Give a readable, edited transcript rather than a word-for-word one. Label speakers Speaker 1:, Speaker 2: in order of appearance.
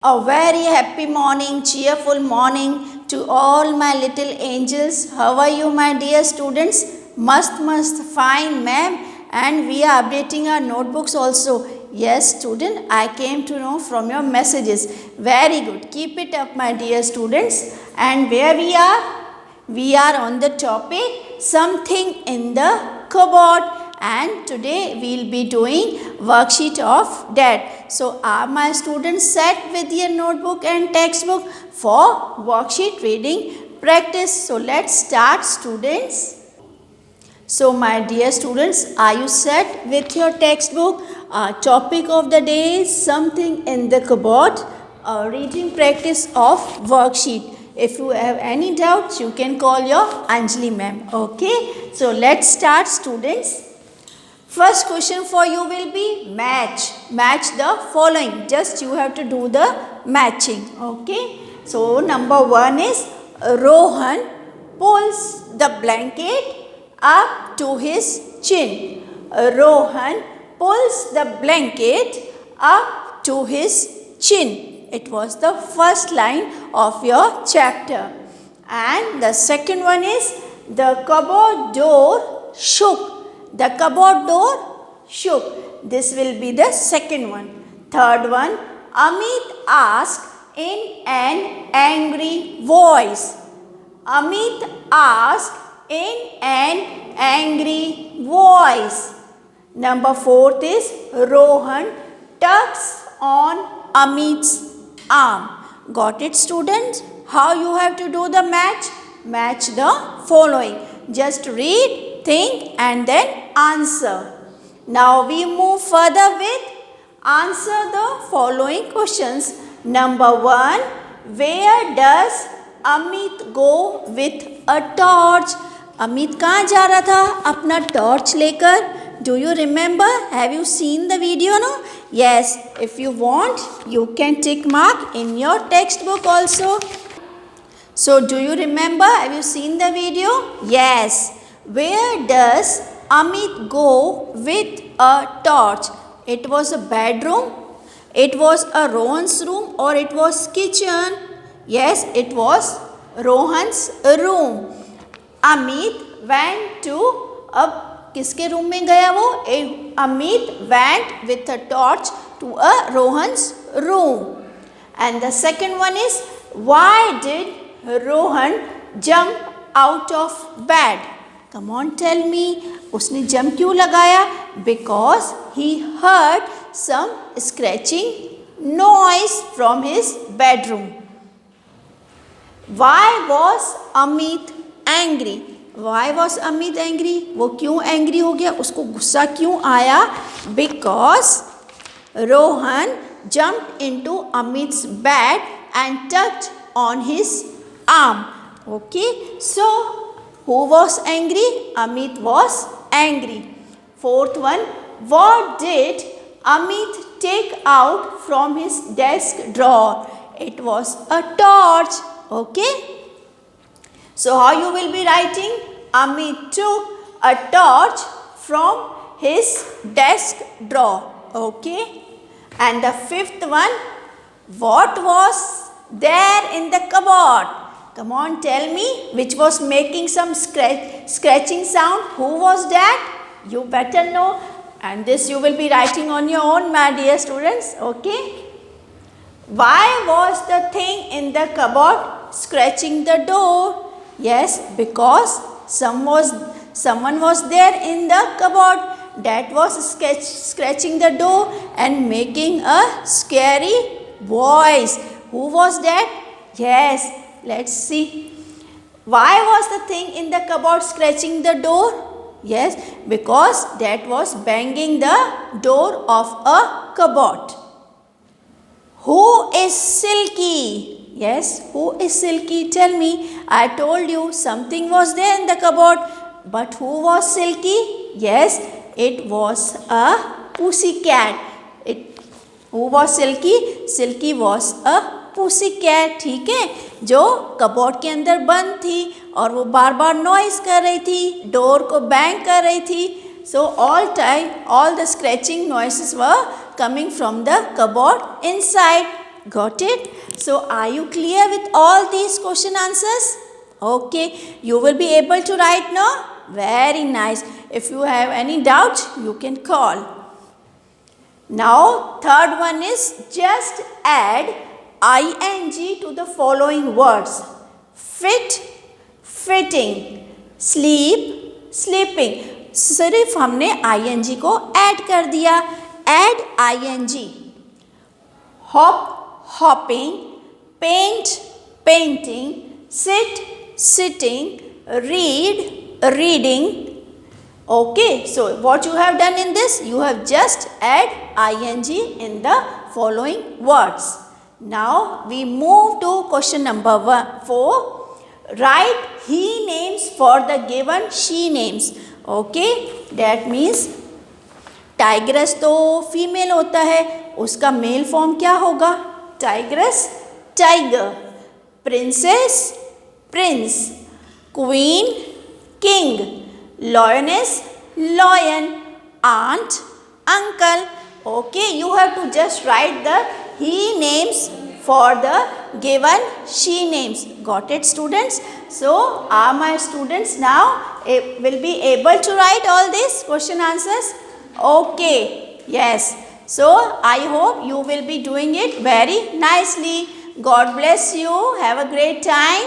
Speaker 1: A very happy morning, cheerful morning to all my little angels. How are you, my dear students? Must fine, ma'am. And we are updating our notebooks also. Yes, student, I came to know from your messages. Very good. Keep it up, my dear students. And where we are? We are on the topic something in the cupboard, and today we will be doing worksheet of that. So are my students set with your notebook and textbook for worksheet reading practice? So let's start, students. So my dear students, are you set with your textbook? Our topic of the day is something in the cupboard, a reading practice of worksheet. If you have any doubts, you can call your Anjali ma'am. Okay, so let's start, students. First question for you will be match. Match the following. Just you have to do the matching. Okay. So number one is Rohan pulls the blanket up to his chin. Rohan pulls the blanket up to his chin. It was the first line of your chapter. And the second one is the cupboard door shook. The cupboard door shook. This will be the second one. Third one, Amit asked in an angry voice. Amit asked in an angry voice. Number fourth is Rohan tugs on Amit's arm. Got it, students? How you have to do the match? Match the following. Just read, think and then answer. Now we move further with answer the following questions. Number one, where does Amit go with a torch? Amit कहाँ जा रहा था अपना torch लेकर? Do you remember? Have you seen the video? No? Yes. If you want, you can tick mark in your textbook also. So do you remember? Have you seen the video? Yes. Where does Amit go with a torch? It was a bedroom, it was a Rohan's room, or it was kitchen? Yes, it was Rohan's room. Amit went to a किसके room में गया वो? Amit went with a torch to a Rohan's room. And the second one is, why did Rohan jump out of bed? Come on, tell me. उसने jump क्यों लगाया? Because he heard some scratching noise from his bedroom. Why was Amit angry? Why was Amit angry? वो क्यों angry हो गया? उसको गुस्सा क्यों आया? Because Rohan jumped into Amit's bed and tugged on his arm. Okay, so who was angry? Amit was angry. Fourth one, what did Amit take out from his desk drawer? It was a torch. Okay. So how you will be writing? Amit took a torch from his desk drawer. Okay. And the fifth one, what was there in the cupboard? Come on, tell me, which was making some scratching sound. Who was that? You better know. And this you will be writing on your own, my dear students. Okay. Why was the thing in the cupboard scratching the door? Yes, because someone was there in the cupboard that was scratching the door and making a scary voice. Who was that? Yes, let's see. Why was the thing in the cupboard scratching the door? Yes, because that was banging the door of a cupboard. Who is Silky? Yes, who is Silky? Tell me. I told you something was there in the cupboard. But who was Silky? Yes, it was a pussycat. Who was Silky? Silky was a pussycat. ठीक है, जो cupboard के अंदर बंद थी और वो बार बार noise कर रही थी, डोर को बैंग कर रही थी. So all the scratching noises were coming from the cupboard inside. Got it? So are you clear with all these question answers? Okay, you will be able to write now? Very nice. If you have any doubt, you can call. Now, third one is just add ing to the following words. Fit, fitting, sleep, sleeping. सिर्फ हमने ing को add कर दिया. Add ing. Hop, hopping, paint, painting, sit, sitting, read, reading. Okay, so what you have done in this? You have just add ing in the following words. Now we move to question number 4. Write he names for the given she names. Okay, that means tigress तो female होता है, उसका male form क्या होगा? Tigress, tiger. Princess, prince. Queen, king. Lioness, lion. Aunt, uncle. Okay, you have to just write the he names for the given she names. Got it, students? So, are my students now will be able to write all these question answers? Okay, yes. So, I hope you will be doing it very nicely. God bless you. Have a great time.